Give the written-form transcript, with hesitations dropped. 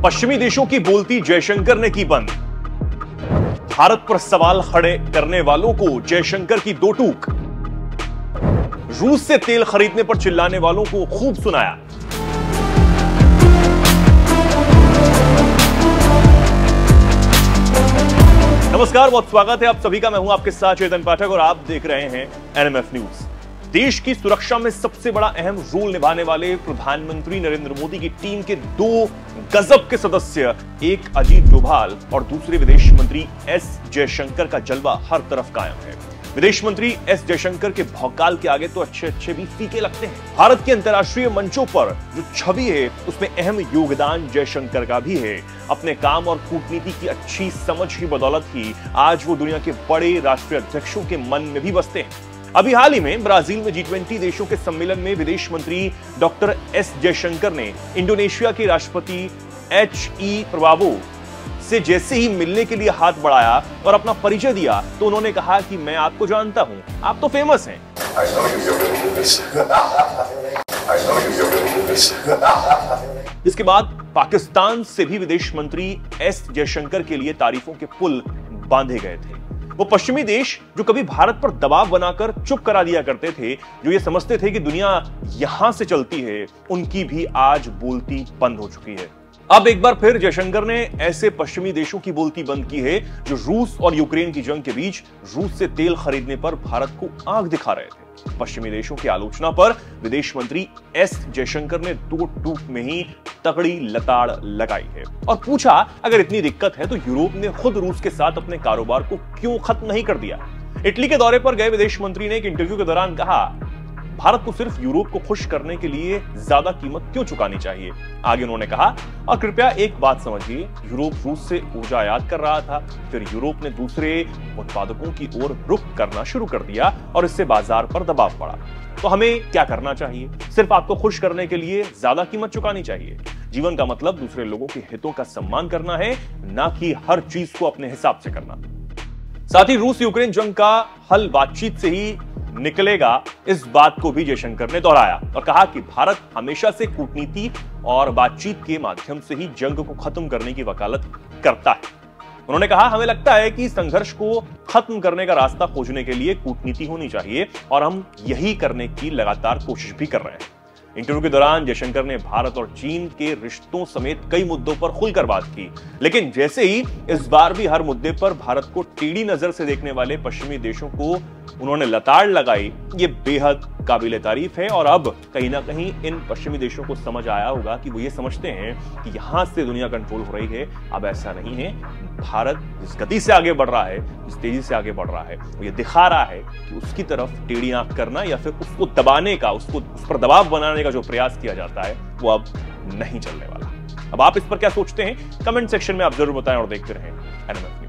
पश्चिमी देशों की बोलती जयशंकर ने की बंद। भारत पर सवाल खड़े करने वालों को जयशंकर की दो टूक। रूस से तेल खरीदने पर चिल्लाने वालों को खूब सुनाया। नमस्कार, बहुत स्वागत है आप सभी का। मैं हूं आपके साथ चेतन पाठक और आप देख रहे हैं एनएमएफ न्यूज। देश की सुरक्षा में सबसे बड़ा अहम रोल निभाने वाले प्रधानमंत्री नरेंद्र मोदी की टीम के दो गजब के सदस्य, एक अजीत डोभाल और दूसरे विदेश मंत्री एस जयशंकर का जलवा हर तरफ कायम है। विदेश मंत्री एस जयशंकर के भौकाल के आगे तो अच्छे भी फीके लगते हैं। भारत के अंतर्राष्ट्रीय मंचों पर जो छवि है उसमें अहम योगदान जयशंकर का भी है। अपने काम और कूटनीति की अच्छी समझ की बदौलत ही आज वो दुनिया के बड़े राष्ट्रीय अध्यक्षों के मन में भी बसते हैं। अभी हाल ही में ब्राजील में G20 देशों के सम्मेलन में विदेश मंत्री डॉक्टर एस जयशंकर ने इंडोनेशिया के राष्ट्रपति H.E. प्रबावो से जैसे ही मिलने के लिए हाथ बढ़ाया और अपना परिचय दिया तो उन्होंने कहा कि मैं आपको जानता हूं, आप तो फेमस हैं। इसके बाद पाकिस्तान से भी विदेश मंत्री एस जयशंकर के लिए तारीफों के पुल बांधे गए थे। वो पश्चिमी देश जो कभी भारत पर दबाव बनाकर चुप करा दिया करते थे, जो ये समझते थे कि दुनिया यहां से चलती है, उनकी भी आज बोलती बंद हो चुकी है। अब एक बार फिर जयशंकर ने ऐसे पश्चिमी देशों की बोलती बंद की है जो रूस और यूक्रेन की जंग के बीच रूस से तेल खरीदने पर भारत को आंख दिखा रहे थे। पश्चिमी देशों की आलोचना पर विदेश मंत्री एस जयशंकर ने दो टूक में ही तगड़ी लताड़ लगाई है और पूछा, अगर इतनी दिक्कत है तो यूरोप ने खुद रूस के साथ अपने कारोबार को क्यों खत्म नहीं कर दिया। इटली के दौरे पर गए विदेश मंत्री ने एक इंटरव्यू के दौरान कहा, भारत को सिर्फ यूरोप को खुश करने के लिए ज्यादा कीमत क्यों चुकानी चाहिए। आगे उन्होंने कहा, और कृपया एक बात समझिए, यूरोप रूस से ऊर्जा आयात कर रहा था, फिर यूरोप ने दूसरे उत्पादकों की ओर रुख करना शुरू कर दिया और इससे बाजार पर दबाव पड़ा। तो हमें क्या करना चाहिए? सिर्फ आपको खुश करने के लिए ज्यादा कीमत चुकानी चाहिए। जीवन का मतलब दूसरे लोगों के हितों का सम्मान करना है, ना कि हर चीज को अपने हिसाब से करना। साथ ही रूस यूक्रेन जंग का हल बातचीत से ही निकलेगा, इस बात को भी जयशंकर ने दोहराया और कहा कि भारत हमेशा से कूटनीति और बातचीत के माध्यम से ही जंग को खत्म करने की वकालत करता है। उन्होंने कहा, हमें लगता है कि संघर्ष को खत्म करने का रास्ता खोजने के लिए कूटनीति होनी चाहिए और हम यही करने की लगातार कोशिश भी कर रहे हैं। इंटरव्यू के दौरान जयशंकर ने भारत और चीन के रिश्तों समेत कई मुद्दों पर खुलकर बात की, लेकिन जैसे ही इस बार भी हर मुद्दे पर भारत को टेढ़ी नजर से देखने वाले पश्चिमी देशों को उन्होंने लताड़ लगाई, ये बेहद काबिले तारीफ है। और अब कहीं ना कहीं इन पश्चिमी देशों को समझ आया होगा कि वो ये समझते हैं कि यहां से दुनिया कंट्रोल हो रही है। अब ऐसा नहीं है। भारत जिस गति से आगे बढ़ रहा है, जिस तेजी से आगे बढ़ रहा है, वो ये दिखा रहा है कि उसकी तरफ टेढ़ी आंख करना या फिर उसको दबाने का, उस पर दबाव बनाने का जो प्रयास किया जाता है वो अब नहीं चलने वाला। अब आप इस पर क्या सोचते हैं? कमेंट सेक्शन में आप जरूर बताएं और देखते रहें एनएमएफ।